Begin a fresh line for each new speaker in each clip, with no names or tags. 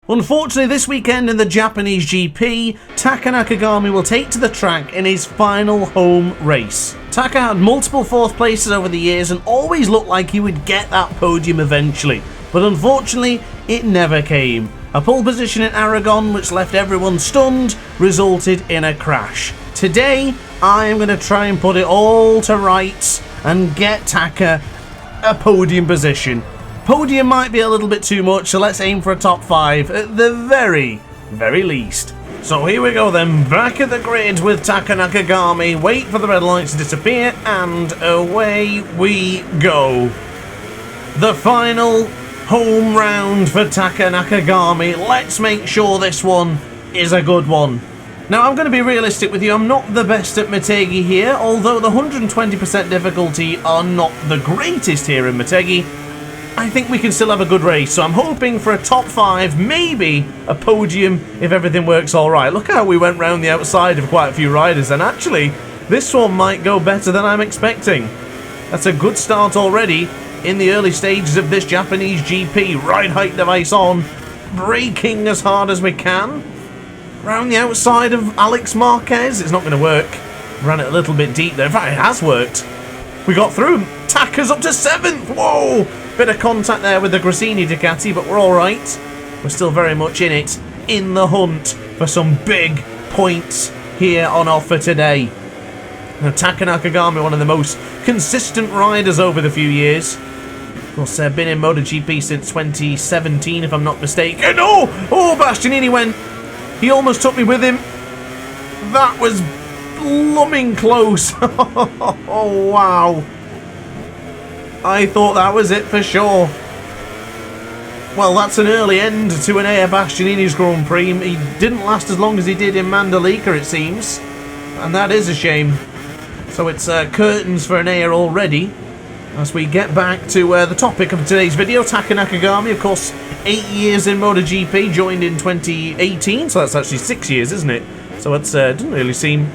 Unfortunately, this weekend in the Japanese GP, Taka Nakagami will take to the track in his final home race. Taka had multiple fourth places over the years and always looked like he would get that podium eventually, but unfortunately, it never came. A pole position in Aragon, which left everyone stunned, resulted in a crash. Today, I am going to try and put it all to rights and get Taka a podium position. Podium might be a little bit too much, so let's aim for a top 5 at the very least. So here we go then, back at the grid with Taka Nakagami, wait for the red lights to disappear, and away we go. The final home round for Taka Nakagami. Let's make sure this one is a good one. Now I'm going to be realistic with you, I'm not the best at Motegi here, although the 120% difficulty are not the greatest here in Motegi. I think we can still have a good race, so I'm hoping for a top 5, maybe a podium if everything works alright. Look how we went round the outside of quite a few riders, and actually, this one might go better than I'm expecting. That's a good start already in the early stages of this Japanese GP. Ride height device on, braking as hard as we can. Round the outside of Alex Marquez, it's not going to work. Ran it a little bit deep there, in fact it has worked. We got through, Taka's up to 7th, whoa! Bit of contact there with the Grassini Ducati, but we're alright. We're still very much in it, in the hunt for some big points here on offer today. Now, Taka Nakagami, one of the most consistent riders over the few years. Of course, been in MotoGP since 2017, if I'm not mistaken. Oh, Bastianini went. He almost took me with him. That was blooming close. Oh, wow. I thought that was it for sure. Well, that's an early end to Enea Bastianini's Grand Prix. He didn't last as long as he did in Mandalika, it seems. And that is a shame. So it's curtains for Enea already. As we get back to the topic of today's video, Taka Nakagami, of course, 8 years in MotoGP, joined in 2018. So that's actually 6 years, isn't it? So it doesn't really seem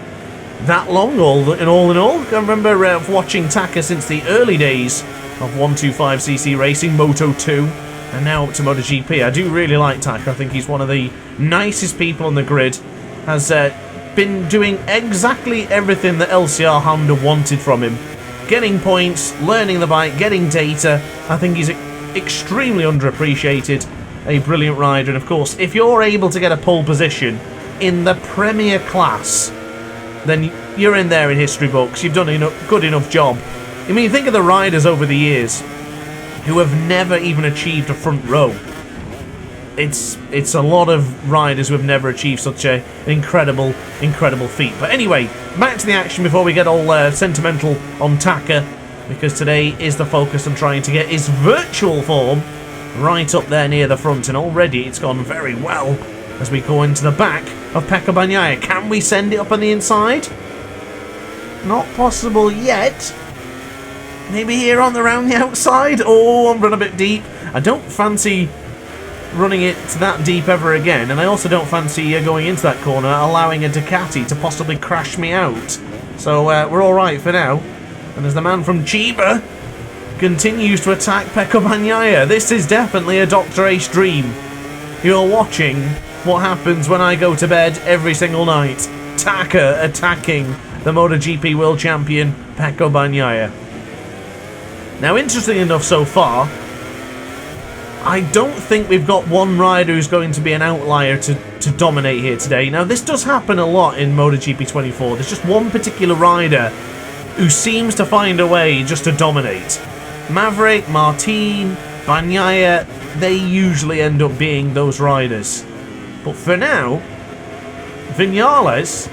that long, all in all. I remember watching Taka since the early days of 125cc racing, Moto2, and now up to MotoGP. I do really like Taka. I think he's one of the nicest people on the grid. Has been doing exactly everything that LCR Honda wanted from him. Getting points, learning the bike, getting data. I think he's extremely underappreciated. A brilliant rider, and of course, if you're able to get a pole position in the Premier class, then you're in there in history books. You've done a good enough job. I mean, think of the riders over the years who have never even achieved a front row. It's a lot of riders who have never achieved such an incredible feat. But anyway, back to the action before we get all sentimental on Taka, because today is the focus on trying to get his virtual form right up there near the front, and already it's gone very well as we go into the back of Pecco Bagnaia. Can we send it up on the inside? Not possible yet. Maybe here on around the outside. Oh, I'm running a bit deep. I don't fancy running it that deep ever again, and I also don't fancy going into that corner allowing a Ducati to possibly crash me out. So we're alright for now. And as the man from Chiba continues to attack Pecco Bagnaia, this is definitely a DrAce dream. You're watching what happens when I go to bed every single night. Taka attacking the MotoGP World Champion Pecco Bagnaia. Now, interesting enough so far, I don't think we've got one rider who's going to be an outlier to dominate here today. Now, this does happen a lot in MotoGP 24. There's just one particular rider who seems to find a way just to dominate. Maverick, Martin, Bagnaia, they usually end up being those riders. But for now, Vinales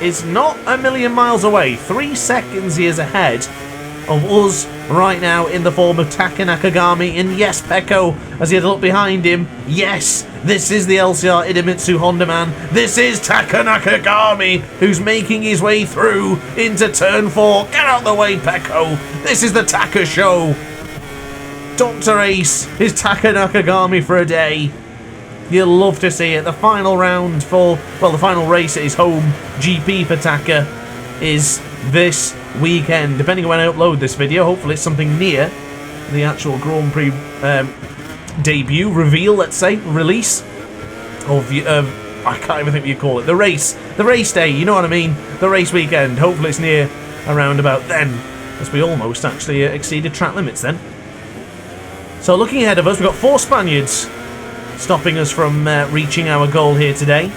is not a million miles away. 3 seconds he is ahead of us right now in the form of Taka Nakagami. And yes, Pecco, as he had a look behind him, yes, this is the LCR Idemitsu Honda man. This is Taka Nakagami, who's making his way through into turn 4. Get out of the way, Pecco. This is the Taka show. DrAce is Taka Nakagami for a day. You'll love to see it. The final round for, well, the final race at his home GP for Taka is this weekend. Depending on when I upload this video, hopefully it's something near the actual Grand Prix debut, reveal, let's say, release. I can't even think what you call it. The race day, you know what I mean? The race weekend. Hopefully it's near around about then, as we almost actually exceeded track limits then. So looking ahead of us, we've got 4 Spaniards stopping us from reaching our goal here today.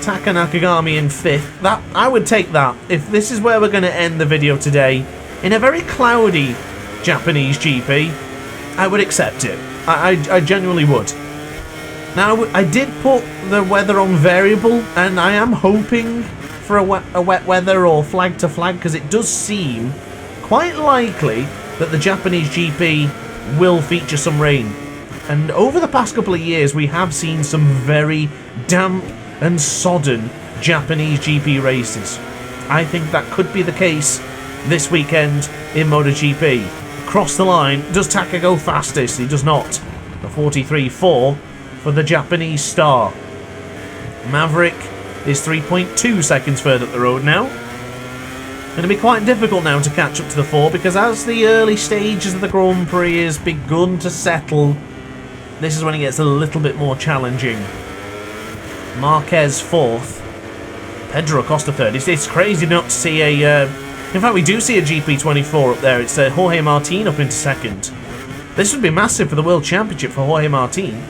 Taka Nakagami in 5th. That I would take that. If this is where we're going to end the video today, in a very cloudy Japanese GP, I would accept it. I genuinely would. Now, I did put the weather on variable, and I am hoping for a wet weather or flag to flag, because it does seem quite likely that the Japanese GP will feature some rain. And over the past couple of years, we have seen some very damp and sodden Japanese GP races. I think that could be the case this weekend in MotoGP. Across the line, does Taka go fastest? He does not. A 43.4 for the Japanese star. Maverick is 3.2 seconds further up the road now. It'll be quite difficult now to catch up to the 4, because as the early stages of the Grand Prix has begun to settle, this is when it gets a little bit more challenging. Marquez 4th. Pedro Acosta 3rd. It's crazy not to see a... in fact, we do see a GP24 up there. It's Jorge Martin up into 2nd. This would be massive for the World Championship for Jorge Martin.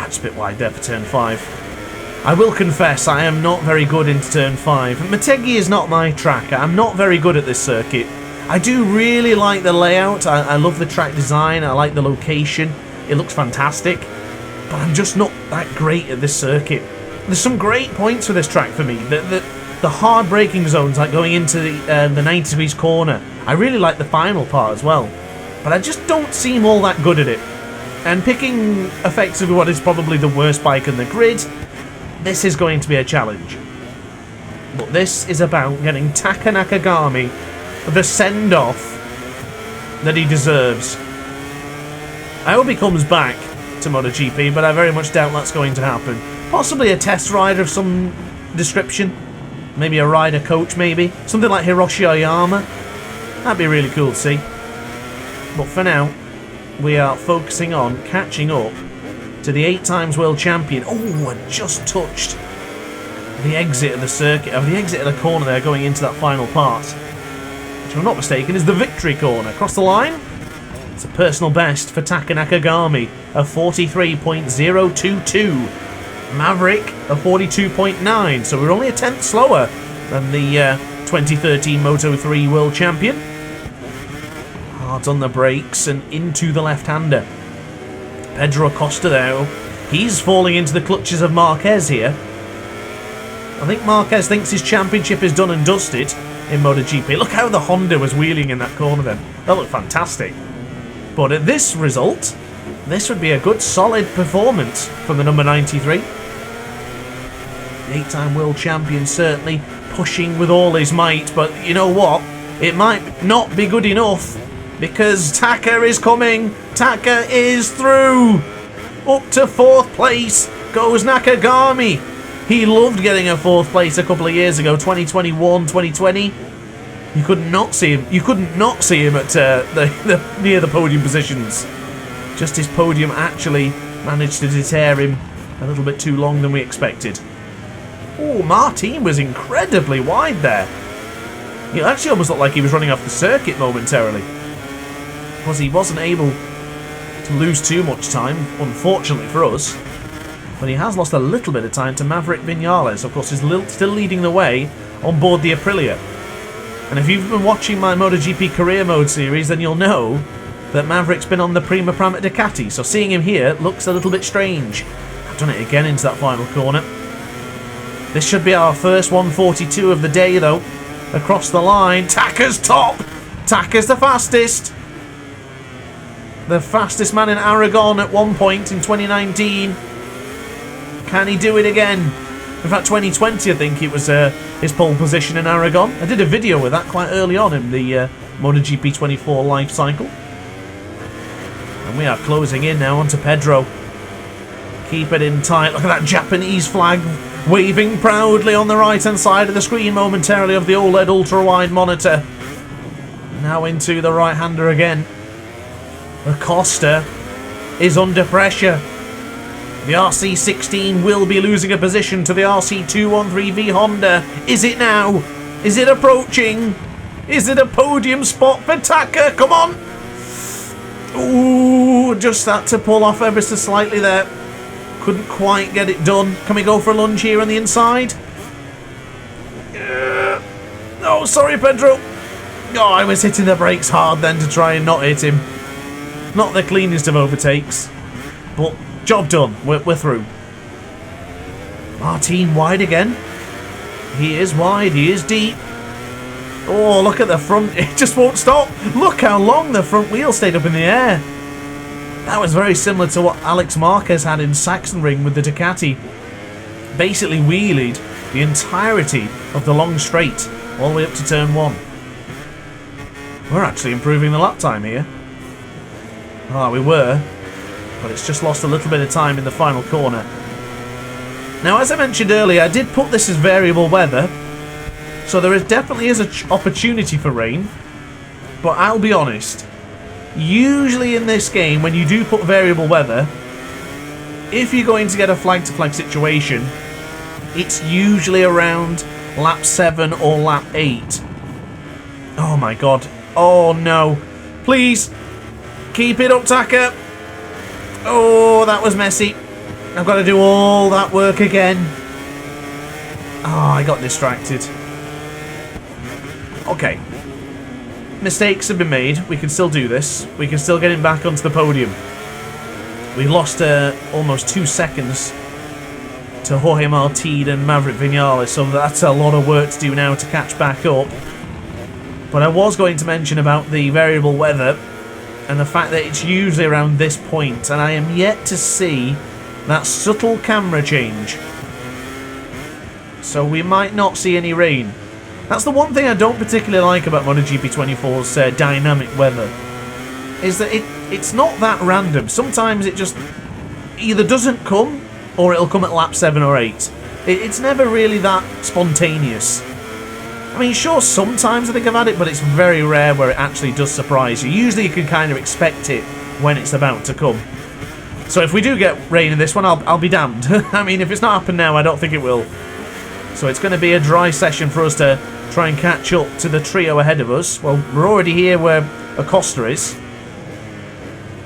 Just a bit wide there for turn 5. I will confess, I am not very good into turn 5. Motegi is not my track. I'm not very good at this circuit. I do really like the layout. I love the track design. I like the location. It looks fantastic. But I'm just not that great at this circuit. There's some great points for this track for me. The hard braking zones, like going into the 90 degrees corner. I really like the final part as well. But I just don't seem all that good at it. And picking effectively what is probably the worst bike in the grid, this is going to be a challenge. But this is about getting Taka Nakagami the send-off that he deserves. I hope he comes back to MotoGP, but I very much doubt that's going to happen. Possibly a test rider of some description. Maybe a rider coach, maybe. Something like Hiroshi Oyama. That'd be really cool to see. But for now, we are focusing on catching up to the 8-times world champion. Oh, I just touched the exit of the circuit, the exit of the corner there, going into that final part, which, if I'm not mistaken, is the victory corner. Across the line, it's a personal best for Taka Nakagami, a 43.022. Maverick, a 42.9, so we're only a tenth slower than the 2013 Moto3 world champion. Hard on the brakes and into the left-hander. Pedro Acosta, though, he's falling into the clutches of Marquez here. I think Marquez thinks his championship is done and dusted in MotoGP. Look how the Honda was wheeling in that corner then. That looked fantastic. But at this result, this would be a good solid performance from the number 93. The 8-time world champion certainly pushing with all his might, but you know what? It might not be good enough, because Taka is coming. Taka is through. Up to 4th place goes Nakagami. He loved getting a 4th place a couple of years ago, 2021, 2020. You could not see him. You couldn't not see him at near the podium positions. Just his podium actually managed to deter him a little bit too long than we expected. Oh, Martin was incredibly wide there. It actually almost looked like he was running off the circuit momentarily, because he wasn't able to lose too much time, unfortunately for us. But he has lost a little bit of time to Maverick Vinales. Of course, he's still leading the way on board the Aprilia. And if you've been watching my MotoGP career mode series, then you'll know that Maverick's been on the Prima Pram Ducati, so seeing him here looks a little bit strange. I've done it again into that final corner. This should be our first 142 of the day, though. Across the line, Taka's top! Taka's the fastest! The fastest man in Aragon at one point in 2019. Can he do it again? In fact, 2020, I think it was his pole position in Aragon. I did a video with that quite early on in the MotoGP 24 life cycle. And we are closing in now onto Pedro. Keep it in tight. Look at that Japanese flag waving proudly on the right-hand side of the screen momentarily of the OLED ultra-wide monitor. Now into the right-hander again. Acosta is under pressure. The RC16 will be losing a position to the RC213V Honda. Is it now? Is it approaching? Is it a podium spot for Taka? Come on! Ooh, just that to pull off ever so slightly there. Couldn't quite get it done. Can we go for a lunge here on the inside? Oh, sorry, Pedro. Oh, I was hitting the brakes hard then to try and not hit him. Not the cleanest of overtakes. But job done. We're through. Martin wide again. He is wide. He is deep. Oh, look at the front. It just won't stop. Look how long the front wheel stayed up in the air. That was very similar to what Alex Marquez had in Sachsenring with the Ducati. Basically wheelied the entirety of the long straight all the way up to turn 1. We're actually improving the lap time here. Ah, we were. But it's just lost a little bit of time in the final corner. Now, as I mentioned earlier, I did put this as variable weather. So there definitely is an opportunity for rain. But I'll be honest. Usually in this game, when you do put variable weather, if you're going to get a flag-to-flag situation, it's usually around lap 7 or lap 8. Oh my god. Oh no. Please. Keep it up, Taka. Oh, that was messy. I've got to do all that work again. Oh, I got distracted. Okay. Mistakes have been made. We can still do this. We can still get him back onto the podium. We lost almost 2 seconds to Jorge Martin and Maverick Vinales, so that's a lot of work to do now to catch back up. But I was going to mention about the variable weather and the fact that it's usually around this point, and I am yet to see that subtle camera change. So we might not see any rain. That's the one thing I don't particularly like about MotoGP 24's dynamic weather, is that it's not that random. Sometimes it just either doesn't come, or it'll come at lap 7 or 8. It's never really that spontaneous. I mean, sure, sometimes I think I've had it, but it's very rare where it actually does surprise you. Usually you can kind of expect it when it's about to come. So if we do get rain in this one, I'll be damned. I mean, if it's not happened now, I don't think it will. So it's going to be a dry session for us to try and catch up to the trio ahead of us. Well, we're already here where Acosta is.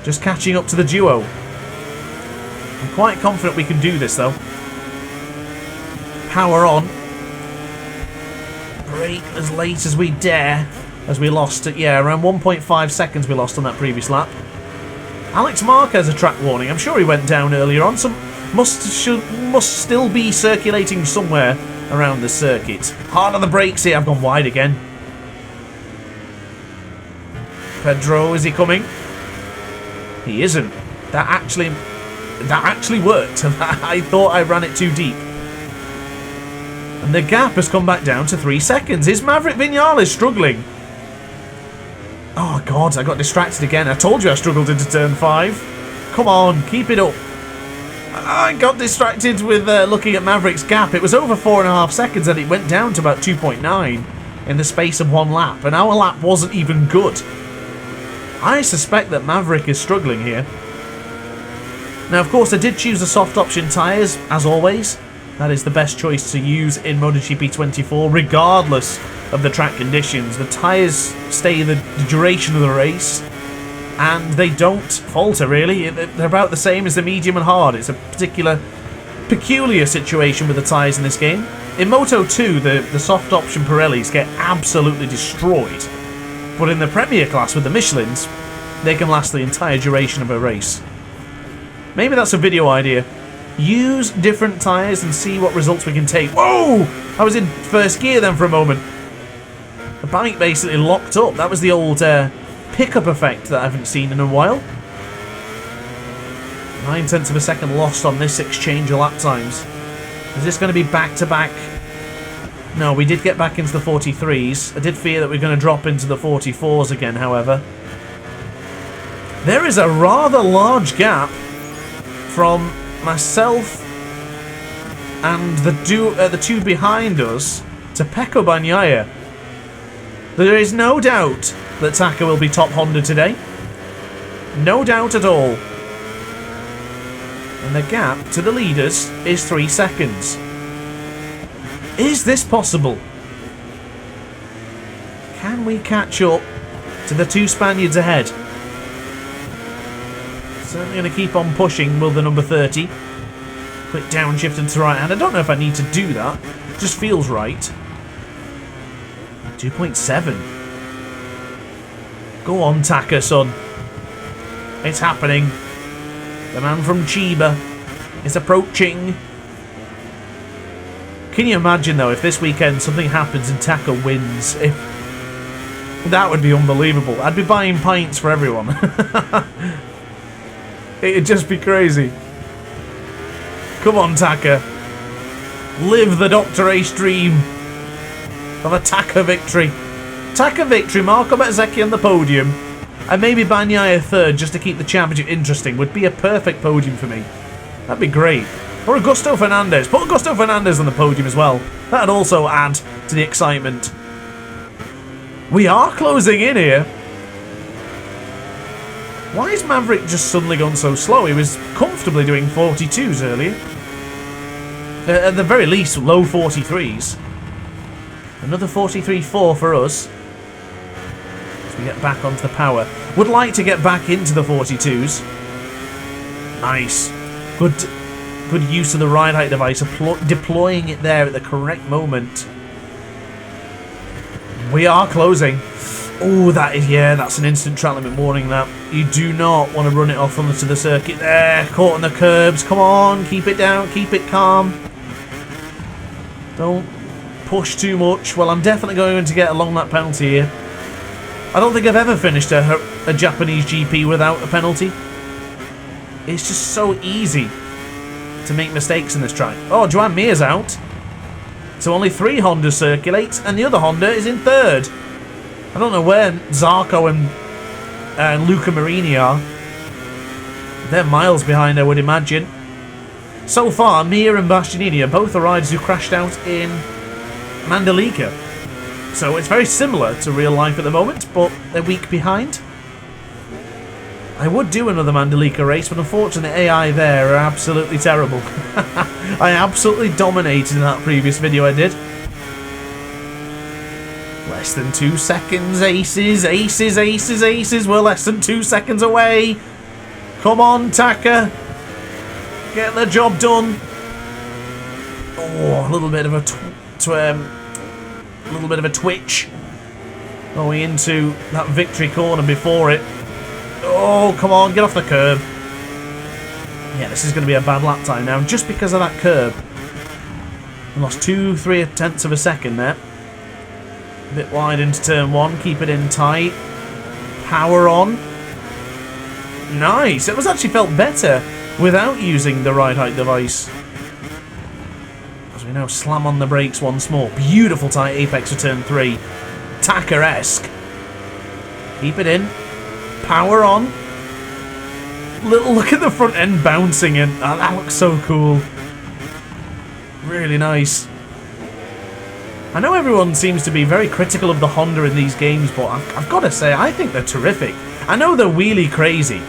Just catching up to the duo. I'm quite confident we can do this, though. Power on. Brake as late as we dare. As we lost it, yeah, around 1.5 seconds we lost on that previous lap. Alex Marquez a track warning. I'm sure he went down earlier on. Some must still be circulating somewhere around the circuit. Hard on the brakes here. I've gone wide again. Pedro, is he coming? He isn't. That actually worked. I thought I ran it too deep. And the gap has come back down to 3 seconds. Is Maverick Vinales struggling? Oh god, I got distracted again. I told you I struggled into turn 5. Come on, keep it up. I got distracted with looking at Maverick's gap. It was over 4.5 seconds and it went down to about 2.9 in the space of 1 lap. And our lap wasn't even good. I suspect that Maverick is struggling here. Now, of course, I did choose the soft option tyres, as always. That is the best choice to use in MotoGP 24, regardless of the track conditions. The tyres stay the duration of the race, and they don't falter, really. They're about the same as the medium and hard. It's a peculiar situation with the tyres in this game. In Moto 2, the soft option Pirellis get absolutely destroyed. But in the Premier class with the Michelins, they can last the entire duration of a race. Maybe that's a video idea. Use different tyres and see what results we can take. Whoa! I was in first gear then for a moment. The bike basically locked up. That was the old pickup effect that I haven't seen in a while. 9/10 of a second lost on this exchange of lap times. Is this going to be back-to-back? No, we did get back into the 43s. I did fear that we're going to drop into the 44s again, however. There is a rather large gap from myself and the two behind us to Pecco Bagnaia. There is no doubt that Taka will be top Honda today. No doubt at all. And the gap to the leaders is 3 seconds. Is this possible? Can we catch up to the 2 Spaniards ahead? Certainly going to keep on pushing, will the number 30. Quick downshift into the right hand. I don't know if I need to do that. It just feels right. 2.7. Go on, Taka, son. It's happening. The man from Chiba is approaching. Can you imagine, though, if this weekend something happens and Taka wins? That would be unbelievable. I'd be buying pints for everyone. It'd just be crazy. Come on, Taka. Live the DrAce dream of a Taka victory. Taka victory, Marco Motegi on the podium, and maybe Bagnaia third just to keep the championship interesting would be a perfect podium for me. That'd be great. Or Augusto Fernandez. Put Augusto Fernandez on the podium as well. That'd also add to the excitement. We are closing in here. Why is Maverick just suddenly gone so slow? He was comfortably doing 42s earlier. At the very least, low 43s. Another 43.4 for us. As we get back onto the power. Would like to get back into the 42s. Nice. Good use of the ride height device. Deploying it there at the correct moment. We are closing. Oh, that's an instant track limit warning, that. You do not want to run it off onto the circuit there. Caught on the curbs. Come on, keep it down, keep it calm. Don't push too much. Well, I'm definitely going to get a long lap penalty here. I don't think I've ever finished a Japanese GP without a penalty. It's just so easy to make mistakes in this track. Oh, Joan Mir's out. So only 3 Hondas circulate, and the other Honda is in third. I don't know where Zarco and Luca Marini are. They're miles behind, I would imagine. So far, Mir and Bastianini are both the riders who crashed out in Mandalika. So it's very similar to real life at the moment, but they're a week behind. I would do another Mandalika race, but unfortunately the AI there are absolutely terrible. I absolutely dominated in that previous video I did. Less than 2 seconds, aces, aces, aces, aces. We're less than 2 seconds away. Come on, Taka. Get the job done. Oh, a little bit of a twitch. Going into that victory corner before it. Oh, come on, get off the curb. Yeah, this is going to be a bad lap time now, just because of that curb. We lost 2-3 tenths of a second there. A bit wide into turn 1, keep it in tight. Power on. Nice, it was actually felt better without using the ride height device. As we now slam on the brakes once more. Beautiful tight apex for turn 3. Taka-esque. Keep it in. Power on. Little look at the front end bouncing in. Oh, that looks so cool. Really nice. I know everyone seems to be very critical of the Honda in these games, but I've got to say, I think they're terrific. I know they're wheelie crazy.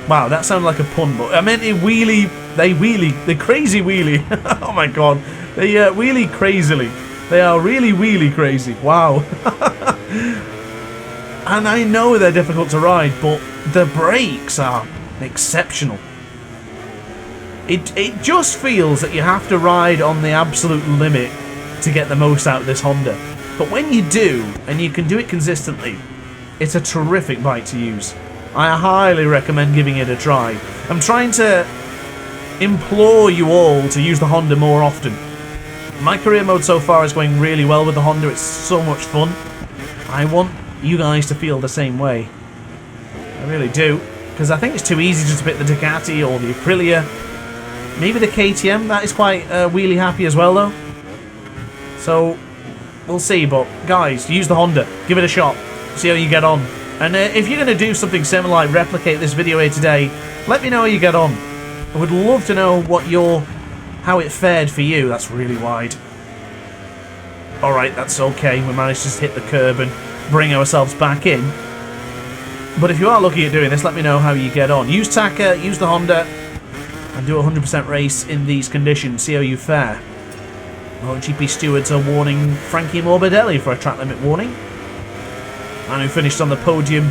Wow, that sounded like a pun, but I meant they crazy wheelie. Oh my god. They wheelie crazily. They are really wheelie crazy. Wow. And I know they're difficult to ride, but the brakes are exceptional. It just feels that you have to ride on the absolute limit to get the most out of this Honda. But when you do, and you can do it consistently, it's a terrific bike to use. I highly recommend giving it a try. I'm trying to implore you all to use the Honda more often. My career mode so far is going really well with the Honda. It's so much fun. I want you guys to feel the same way. I really do. Because I think it's too easy just to pick the Ducati or the Aprilia. Maybe the KTM, that is quite wheelie happy as well though. So, we'll see, but guys, use the Honda. Give it a shot. See how you get on. And if you're going to do something similar, like replicate this video here today, let me know how you get on. I would love to know how it fared for you. That's really wide. Alright, that's okay. We managed to just hit the curb and bring ourselves back in. But if you are looking at doing this, let me know how you get on. Use Taka, use the Honda. and do a 100% race in these conditions. See how you fare. MotoGP stewards are warning Frankie Morbidelli for a track limit warning. And who finished on the podium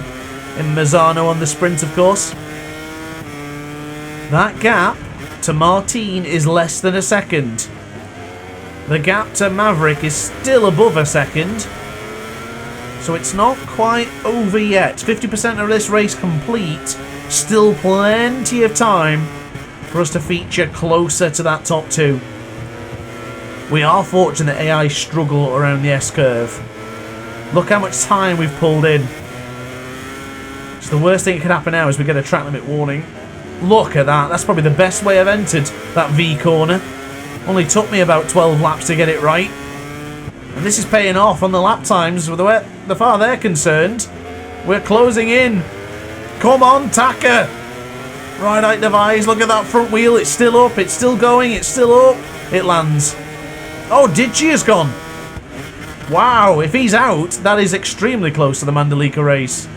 in Misano on the sprint, of course. That gap to Martin is less than a second. The gap to Maverick is still above a second. So it's not quite over yet. 50% of this race complete. Still plenty of time for us to feature closer to that top two. We are fortunate AI struggle around the S-curve. Look how much time we've pulled in. So the worst thing that could happen now is we get a track limit warning. Look at that. That's probably the best way I've entered that V corner. Only took me about 12 laps to get it right. And this is paying off on the lap times. With the far they're concerned, we're closing in. Come on, Taka. Right-eye device. Look at that front wheel. It's still up. It's still going. It's still up. It lands. Oh, Digi has gone. Wow, if he's out, that is extremely close to the Mandalika race.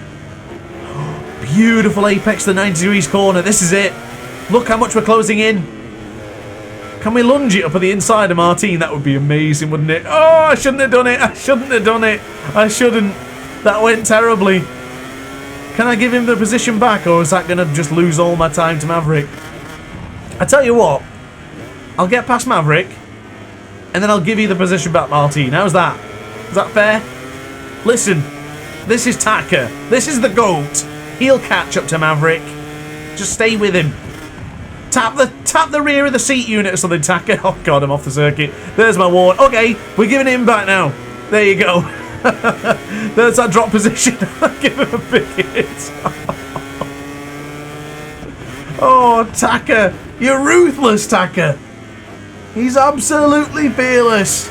Beautiful apex to the 90 degrees corner. This is it. Look how much we're closing in. Can we lunge it up at the inside of Martin? That would be amazing, wouldn't it? Oh, I shouldn't have done it. I shouldn't have done it. I shouldn't. That went terribly. Can I give him the position back, or is that going to just lose all my time to Maverick? I tell you what. I'll get past Maverick, and then I'll give you the position back, Martin. How's that? Is that fair? Listen, this is Taka. This is the GOAT. He'll catch up to Maverick. Just stay with him. Tap the rear of the seat unit or something, Taka. Oh god, I'm off the circuit. There's my warn. Okay, we're giving him back now. There you go. There's that drop position. Give him a big hit. Oh, Taka. You're ruthless, Taka. He's absolutely fearless.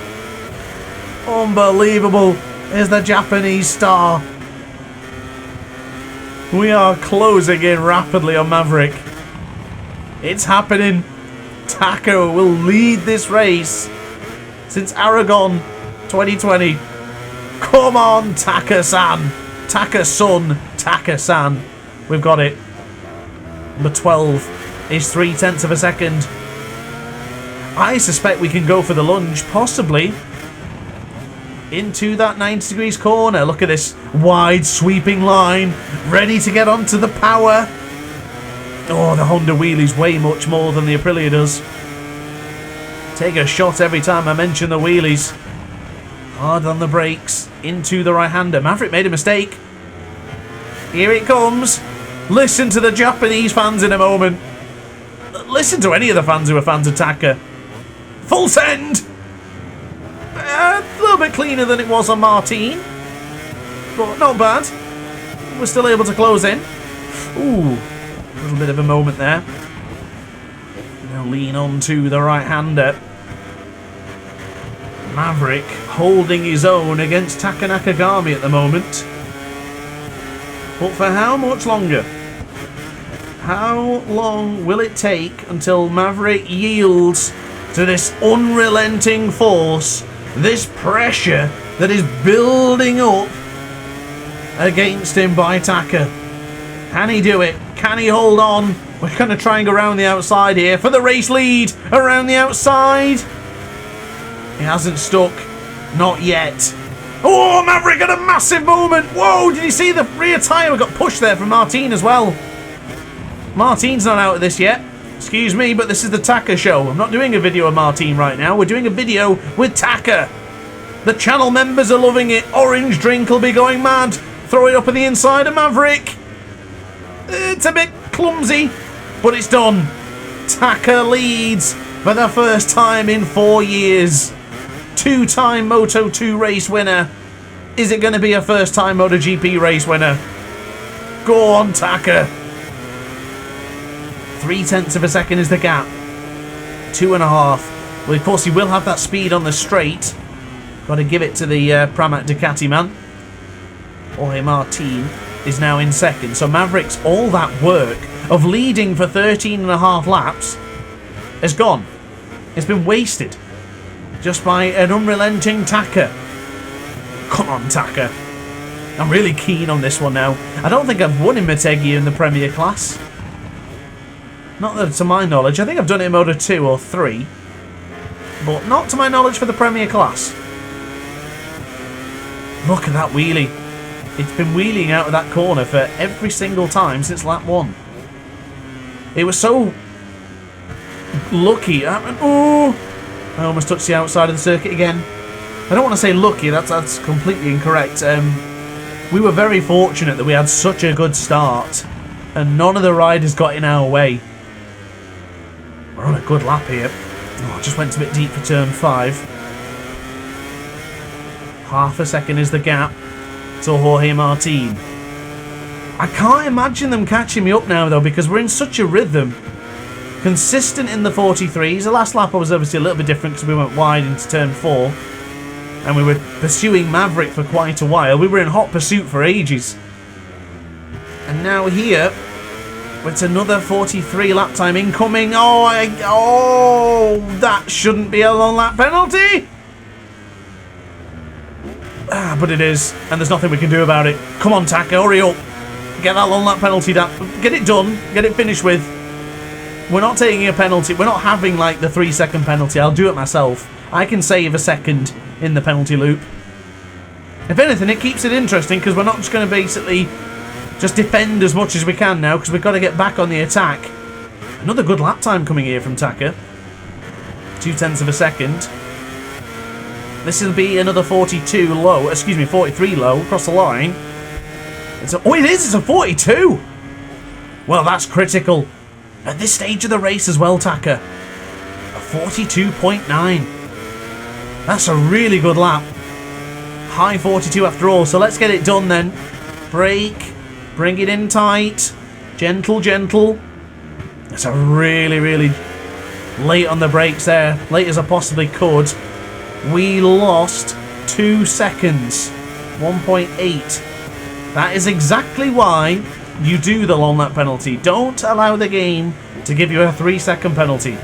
Unbelievable. Here's the Japanese star. We are closing in rapidly on Maverick. It's happening. Taka will lead this race since Aragon 2020. Come on, Taka-san. Taka-sun. Taka-san. We've got it. Number 12 is 0.3 of a second. I suspect we can go for the lunge, possibly into that 90 degrees corner. Look at this wide sweeping line, ready to get onto the power. Oh, the Honda wheelie's way much more than the Aprilia does. Take a shot every time I mention the wheelies. Hard on the brakes, into the right-hander. Maverick made a mistake. Here it comes. Listen to the Japanese fans in a moment. Listen to any of the fans who are fans of Taka. Full send! A little bit cleaner than it was on Martin, but not bad. We're still able to close in. Ooh, a little bit of a moment there. Now lean on to the right-hander. Maverick holding his own against Taka Nakagami at the moment. But for how much longer? How long will it take until Maverick yields to this unrelenting force, this pressure that is building up against him by Taka? Can he do it? Can he hold on? We're going to try and go around the outside here for the race lead. Around the outside. He hasn't stuck. Not yet. Oh, Maverick had a massive moment. Whoa, did you see the rear tyre got pushed there from Martin as well? Martin's not out of this yet. Excuse me, but this is the Taka show. I'm not doing a video of Martin right now. We're doing a video with Taka. The channel members are loving it. Orange Drink will be going mad. Throw it up at the inside of Maverick. It's a bit clumsy, but it's done. Taka leads for the first time in 4 years. Two-time Moto2 race winner. Is it going to be a first-time MotoGP race winner? Go on, Taka. 0.3 of a second is the gap. 2.5. Well, of course, he will have that speed on the straight. Got to give it to the Pramac Ducati man. Jorge Martin is now in second. So Maverick's all that work of leading for 13.5 laps has gone. It's been wasted just by an unrelenting Taka. Come on, Taka. I'm really keen on this one now. I don't think I've won in Motegi in the Premier class. Not that to my knowledge. I think I've done it in Moto 2 or 3. But not to my knowledge for the Premier class. Look at that wheelie. It's been wheeling out of that corner for every single time since lap 1. It was so lucky. Oh, I almost touched the outside of the circuit again. I don't want to say lucky, that's completely incorrect. We were very fortunate that we had such a good start and none of the riders got in our way. We're on a good lap here. Oh, just went a bit deep for turn 5. Half a second is the gap to Jorge Martin. I can't imagine them catching me up now though, because we're in such a rhythm. Consistent in the 43s. The last lap I was obviously a little bit different because we went wide into turn 4. And we were pursuing Maverick for quite a while. We were in hot pursuit for ages. And now here, it's another 43 lap time incoming. Oh, that shouldn't be a long lap penalty. But it is, and there's nothing we can do about it. Come on, Taka, hurry up. Get that long lap penalty down. Get it done. Get it finished with. We're not taking a penalty. We're not having like the 3-second penalty. I'll do it myself. I can save a second in the penalty loop. If anything, it keeps it interesting because we're not just going to basically just defend as much as we can now because we've got to get back on the attack. Another good lap time coming here from Taka. 0.2 of a second. This will be another 43 low across the line. It is! It's a 42! Well, that's critical. At this stage of the race as well, Taka. A 42.9. That's a really good lap. High 42 after all, so let's get it done then. Brake. Bring it in tight. Gentle, gentle. That's a really, really late on the brakes there. Late as I possibly could. We lost 2 seconds. 1.8. That is exactly why you do the long lap penalty. Don't allow the game to give you a 3-second penalty.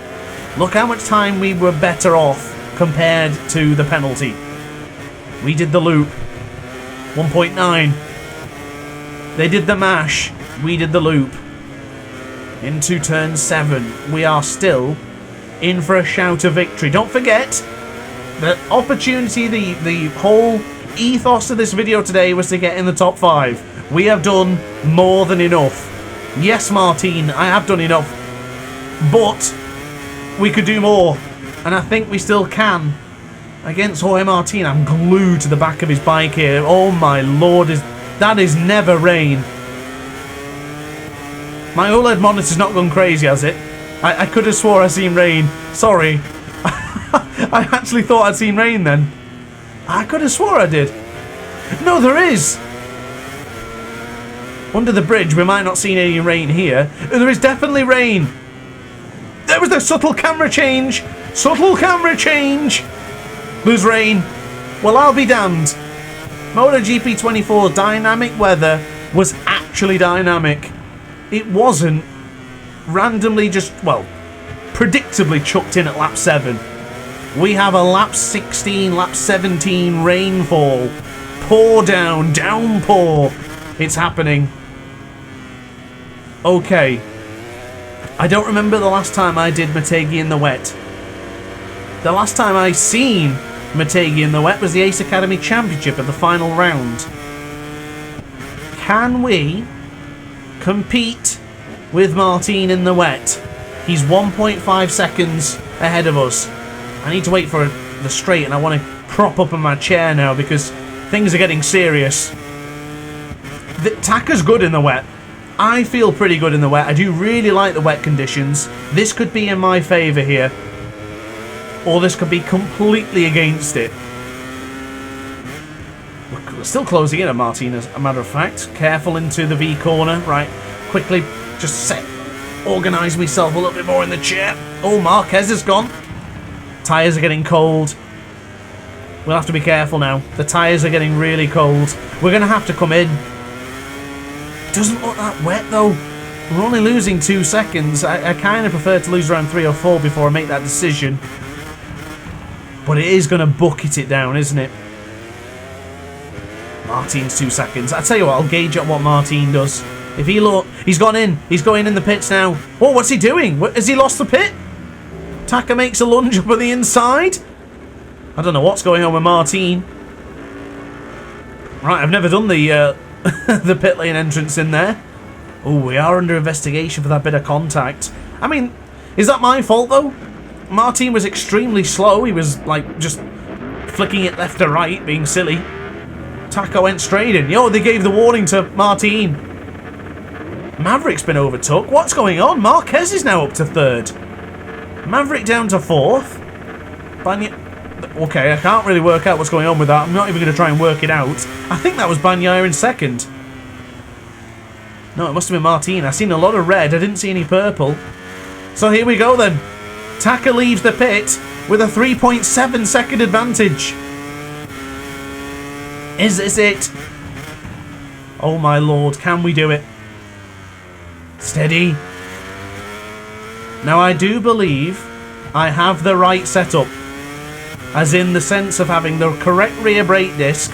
Look how much time we were better off compared to the penalty. We did the loop. 1.9. They did the mash. We did the loop. Into turn 7. We are still in for a shout of victory. Don't forget, the opportunity, the whole ethos of this video today was to get in the top 5. We have done more than enough. Yes, Martin, I have done enough. But we could do more. And I think we still can. Against Jorge Martin, I'm glued to the back of his bike here. Oh my lord, that is never rain. My OLED monitor's not gone crazy, has it? I could have swore I seen rain. Sorry. I actually thought I'd seen rain then. I could have swore I did. No, there is. Under the bridge, we might not see any rain here. There is definitely rain. There was the subtle camera change. Subtle camera change. There's rain. Well, I'll be damned. MotoGP 24 dynamic weather was actually dynamic. It wasn't randomly just, well, predictably chucked in at lap 7. We have a lap 16, lap 17 rainfall. Pour down, downpour. It's happening. Okay. I don't remember the last time I did Motegi in the wet. The last time I seen Motegi in the wet was the Ace Academy Championship at the final round. Can we compete with Martin in the wet? He's 1.5 seconds ahead of us. I need to wait for the straight and I want to prop up in my chair now because things are getting serious. Taka's good in the wet. I feel pretty good in the wet. I do really like the wet conditions. This could be in my favour here. Or this could be completely against it. We're still closing in on Martin, as a matter of fact. Careful into the V corner. Right, quickly just organise myself a little bit more in the chair. Oh, Marquez is gone. Tyres are getting cold. We'll have to be careful now. The tyres are getting really cold. We're going to have to come in. It doesn't look that wet though. We're only losing 2 seconds. I kind of prefer to lose around 3 or 4 before I make that decision. But it is going to bucket it down, isn't it? Martin's 2 seconds. I tell you what, I'll gauge at what Martin does. If he look, he's gone in. He's going in the pits now. Oh, what's he doing? Has he lost the pit? Taka makes a lunge up on the inside. I don't know what's going on with Martin. Right, I've never done the the pit lane entrance in there. Oh, we are under investigation for that bit of contact. I mean, is that my fault though? Martin was extremely slow. He was like just flicking it left to right, being silly. Taka went straight in. Yo, they gave the warning to Martin. Maverick's been overtook. What's going on? Marquez is now up to 3rd. Maverick down to 4th. Okay, I can't really work out what's going on with that. I'm not even going to try and work it out. I think that was Bagnaia in 2nd. No, it must have been Martin. I seen a lot of red. I didn't see any purple. So here we go then. Taka leaves the pit with a 3.7 second advantage. Is this it? Oh my lord, can we do it? Steady. Now I do believe I have the right setup. As in the sense of having the correct rear brake disc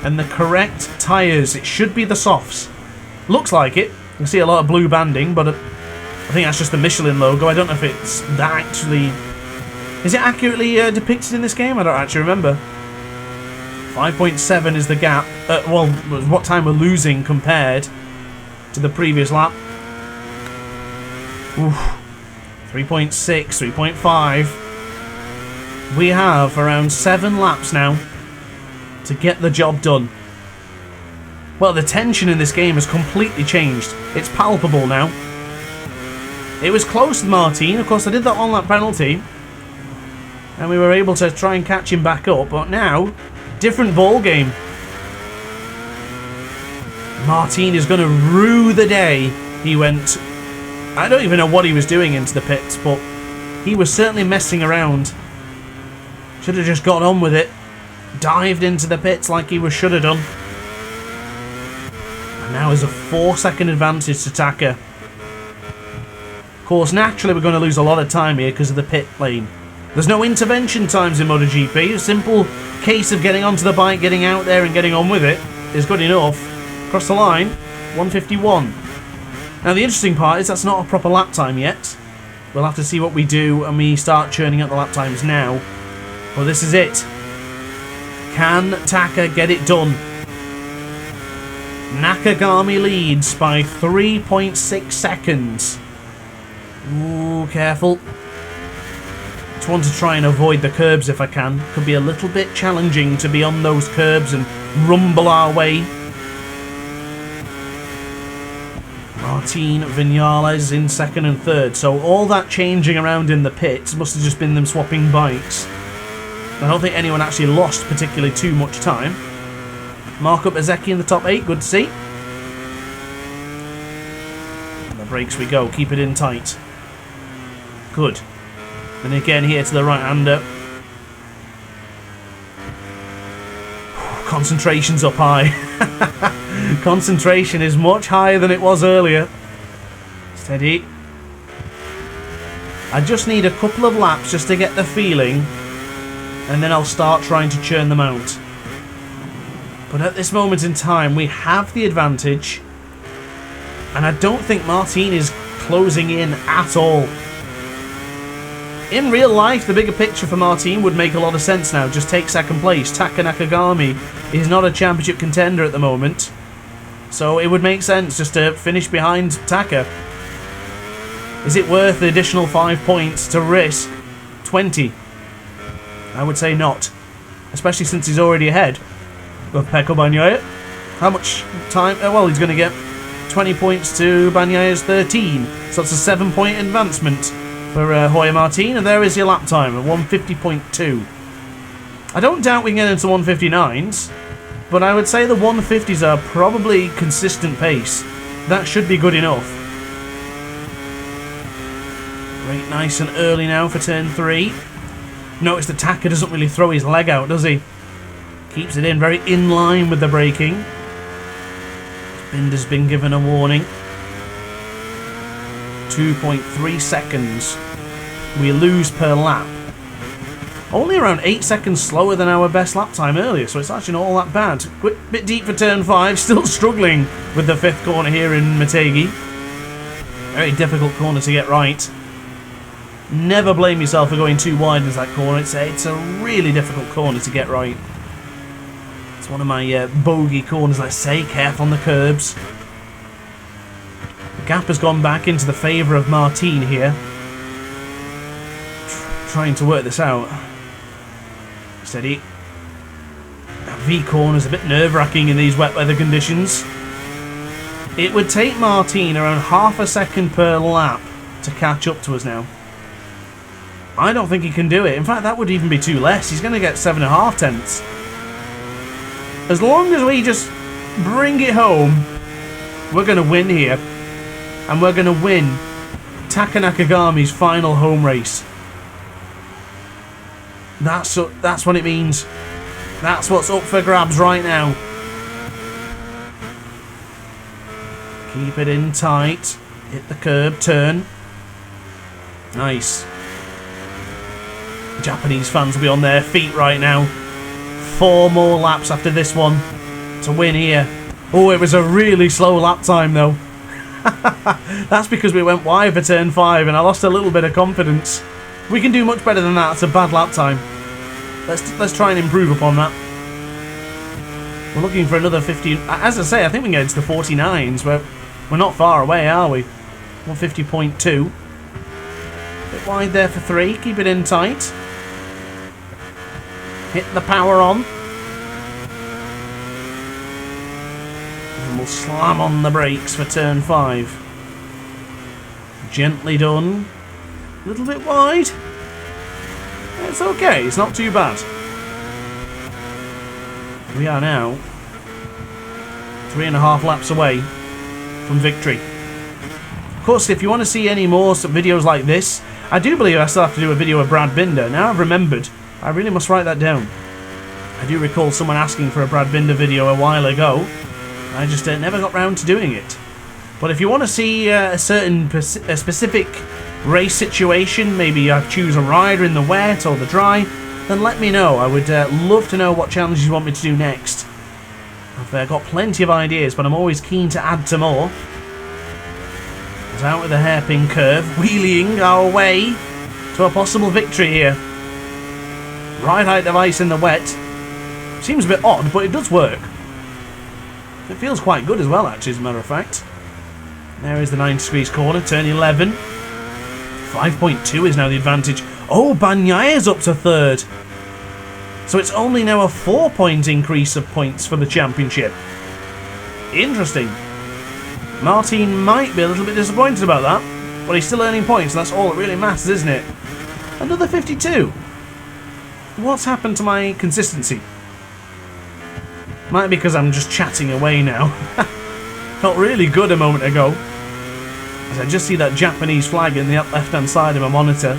and the correct tyres. It should be the softs. Looks like it. You can see a lot of blue banding, but I think that's just the Michelin logo. I don't know if it's actually... Is it accurately depicted in this game? I don't actually remember. 5.7 is the gap. Well, what time we're losing compared to the previous lap. Oof. 3.6, 3.5. We have around 7 laps now to get the job done. Well, the tension in this game has completely changed. It's palpable now. It was close with Martin. Of course, I did that on-lap penalty. And we were able to try and catch him back up. But now, different ball game. Martin is going to rue the day he went... I don't even know what he was doing into the pits, but he was certainly messing around. Should have just got on with it. Dived into the pits like he should have done. And now is a 4-second advantage to Taka. Of course, naturally we're going to lose a lot of time here because of the pit lane. There's no intervention times in MotoGP. A simple case of getting onto the bike, getting out there and getting on with it is good enough. Across the line, 151. Now the interesting part is that's not a proper lap time yet. We'll have to see what we do and we start churning out the lap times now. Well, this is it. Can Taka get it done? Nakagami leads by 3.6 seconds. Ooh, careful. Just want to try and avoid the curbs if I can. Could be a little bit challenging to be on those curbs and rumble our way. Martin Vinales in 2nd and 3rd. So all that changing around in the pits must have just been them swapping bikes. I don't think anyone actually lost particularly too much time. Mark up Motegi in the top 8, good to see. And the brakes we go, keep it in tight. Good. And again here to the right-hander. Concentration's up high. Concentration is much higher than it was earlier. Steady. I just need a couple of laps just to get the feeling, and then I'll start trying to churn them out. But at this moment in time, we have the advantage, and I don't think Martin is closing in at all. In real life, the bigger picture for Martin would make a lot of sense now. Just take 2nd place. Taka Nakagami is not a championship contender at the moment, so it would make sense just to finish behind Taka. Is it worth the additional 5 points to risk 20? I would say not, especially since he's already ahead of Pecco Bagnaia. How much time? Well, he's going to get 20 points to Bagnaia's 13, so that's a 7-point advancement for Jorge Martin, and there is your lap time at 150.2. I don't doubt we can get into 159s, but I would say the 150s are probably consistent pace. That should be good enough. Right, nice and early now for turn 3. Notice that Taka doesn't really throw his leg out, does he? Keeps it in, very in line with the braking. Binder's been given a warning. 2.3 seconds we lose per lap. Only around 8 seconds slower than our best lap time earlier, so it's actually not all that bad. Bit deep for turn 5, still struggling with the 5th corner here in Motegi. Very difficult corner to get right. Never blame yourself for going too wide into that corner. It's a really difficult corner to get right. It's one of my bogey corners, let's say. Careful on the curbs. The gap has gone back into the favour of Martin here. Trying to work this out. Steady. That V corner is a bit nerve-wracking in these wet weather conditions. It would take Martin around half a second per lap to catch up to us now. I don't think he can do it. In fact, that would even be too less. He's going to get 7.5 tenths. As long as we just bring it home, we're going to win here. And we're going to win Taka Nakagami's final home race. That's what it means. That's what's up for grabs right now. Keep it in tight. Hit the curb, turn. Nice. Japanese fans will be on their feet right now. 4 more laps after this one to win here. Oh, it was a really slow lap time though. That's because we went wide for turn 5 and I lost a little bit of confidence. We can do much better than that. It's a bad lap time. Let's try and improve upon that. We're looking for another 50. As I say, I think we can get into the 49s. We're not far away, are we? 150.2. Bit wide there for 3. Keep it in tight. Hit the power on. And we'll slam on the brakes for turn 5. Gently done. A little bit wide. It's okay, it's not too bad. We are now 3.5 laps away from victory. Of course, if you want to see any more videos like this, I do believe I still have to do a video of Brad Binder. Now I've remembered, I really must write that down. I do recall someone asking for a Brad Binder video a while ago. I just never got round to doing it. But if you want to see a specific race situation, maybe I choose a rider in the wet or the dry, then let me know. I would love to know what challenges you want me to do next. I've got plenty of ideas, but I'm always keen to add to more. It's out with a hairpin curve, wheeling our way to a possible victory here. Right height device in the wet. Seems a bit odd, but it does work. It feels quite good as well, actually, as a matter of fact. There is the 90 degrees corner, turn 11. 5.2 is now the advantage. Oh, Banyaya's up to 3rd. So it's only now a 4-point increase of points for the championship. Interesting. Martin might be a little bit disappointed about that, but he's still earning points, and that's all that really matters, isn't it? Another 52. What's happened to my consistency? Might be because I'm just chatting away now. Felt really good a moment ago. As I just see that Japanese flag in the up left-hand side of my monitor.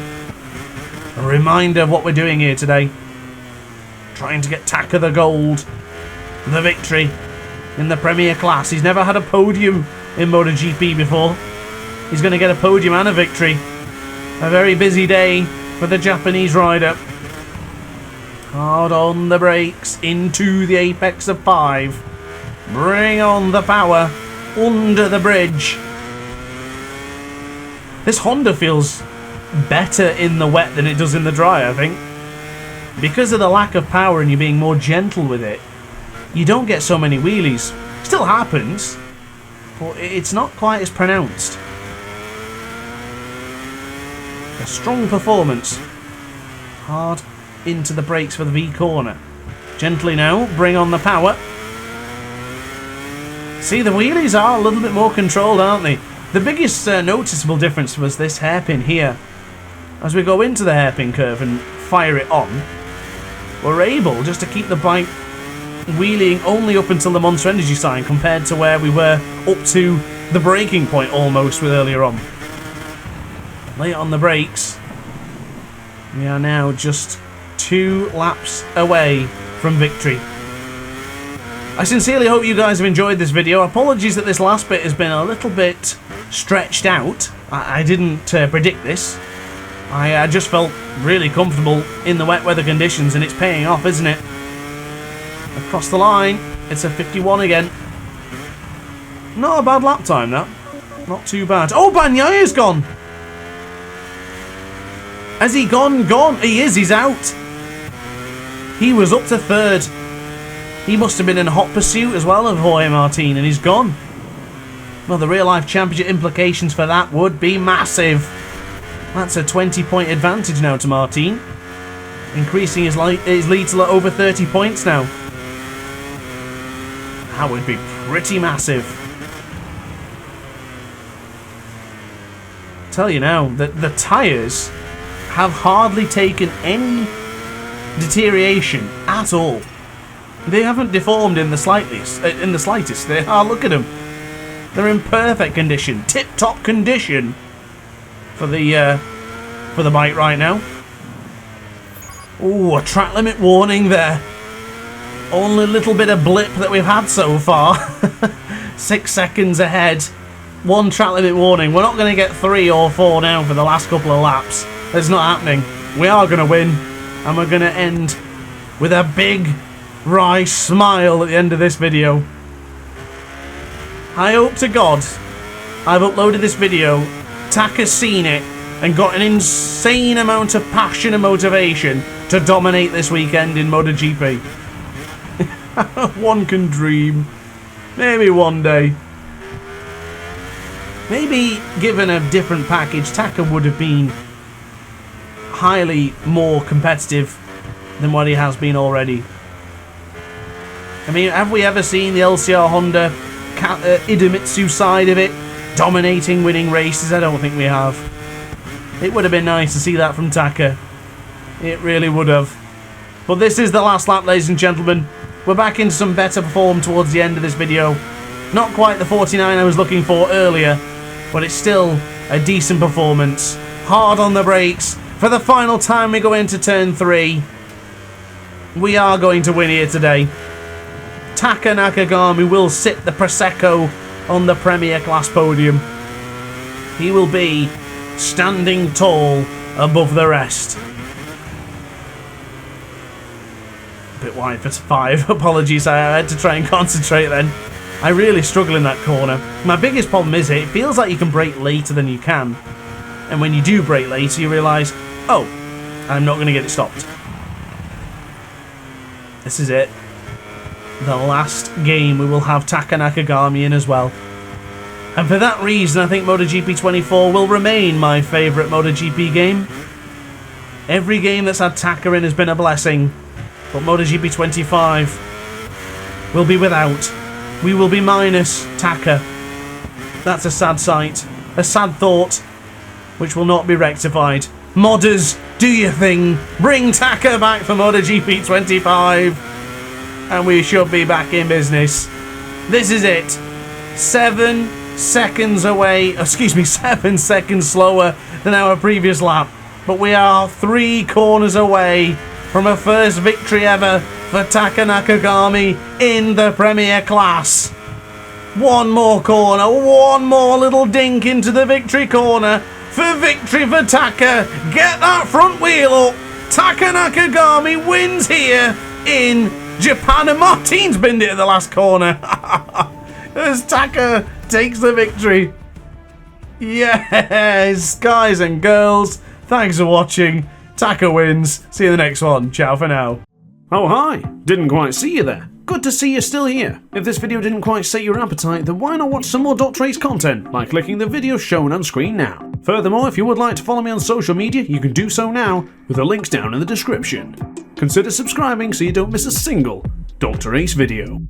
A reminder of what we're doing here today. Trying to get Taka the gold. The victory in the Premier class. He's never had a podium in MotoGP before. He's going to get a podium and a victory. A very busy day for the Japanese rider. Hard on the brakes into the apex of 5. Bring on the power under the bridge. This Honda feels better in the wet than it does in the dry, I think. Because of the lack of power and you being more gentle with it, you don't get so many wheelies. Still happens, but it's not quite as pronounced. A strong performance. Hard into the brakes for the V corner. Gently now, bring on the power. See, the wheelies are a little bit more controlled, aren't they? The biggest noticeable difference was this hairpin here. As we go into the hairpin curve and fire it on, we're able just to keep the bike wheeling only up until the Monster Energy sign compared to where we were up to the braking point almost with earlier on. Late on the brakes. We are now just 2 laps away from victory. I sincerely hope you guys have enjoyed this video. Apologies that this last bit has been a little bit stretched out. I didn't predict this. I just felt really comfortable in the wet weather conditions, and it's paying off, isn't it? Across the line, it's a 51 again. Not a bad lap time, that. Not too bad. Oh, Bagnaya's gone! Has he gone? Gone? He is, he's out. He was up to third. He must have been in a hot pursuit as well of Jorge Martin, and he's gone. Well, the real-life championship implications for that would be massive. That's a 20-point advantage now to Martin, increasing his lead to over 30 points now. That would be pretty massive. Tell you now that the tyres have hardly taken any deterioration at all. They haven't deformed in the slightest. They are. Look at them. They're in perfect condition, tip-top condition for the bike right now. Ooh, a track limit warning there. Only a little bit of blip that we've had so far. 6 seconds ahead. One track limit warning. We're not going to get 3 or 4 now for the last couple of laps. That's not happening. We are going to win, and we're going to end with a big wry smile at the end of this video. I hope to God I've uploaded this video, Taka's seen it, and got an insane amount of passion and motivation to dominate this weekend in MotoGP. One can dream. Maybe one day. Maybe given a different package, Taka would have been highly more competitive than what he has been already. I mean, have we ever seen the LCR Honda Idemitsu side of it dominating, winning races? I don't think we have. It would have been nice to see that from Taka. It really would have. But this is the last lap, ladies and gentlemen. We're back into some better form towards the end of this video. Not quite the 49 I was looking for earlier, but it's still a decent performance. Hard on the brakes. For the final time we go into turn 3. We are going to win here today. Taka Nakagami will sit the Prosecco on the Premier Class podium. He will be standing tall above the rest. A bit wide for 5. Apologies, I had to try and concentrate then. I really struggle in that corner. My biggest problem is it feels like you can brake later than you can. And when you do brake later, you realise, oh, I'm not going to get it stopped. This is it. The last game we will have Taka Nakagami in as well. And for that reason, I think MotoGP 24 will remain my favourite MotoGP game. Every game that's had Taka in has been a blessing. But MotoGP 25 will be without. We will be minus Taka. That's a sad sight. A sad thought, which will not be rectified. Modders, do your thing. Bring Taka back for MotoGP 25. And we should be back in business. This is it. 7 seconds away. Excuse me, 7 seconds slower than our previous lap. But we are 3 corners away from a first victory ever for Taka Nakagami in the Premier Class. One more corner, one more little dink into the victory corner for victory for Taka. Get that front wheel up. Taka Nakagami wins here in Japan, and Martin's binned it at the last corner. As Taka takes the victory. Yes, guys and girls, thanks for watching. Taka wins. See you in the next one. Ciao for now. Oh hi, didn't quite see you there. Good to see you're still here. If this video didn't quite set your appetite, then why not watch some more DrAce content by clicking the video shown on screen now. Furthermore, if you would like to follow me on social media, you can do so now with the links down in the description. Consider subscribing so you don't miss a single DrAce video.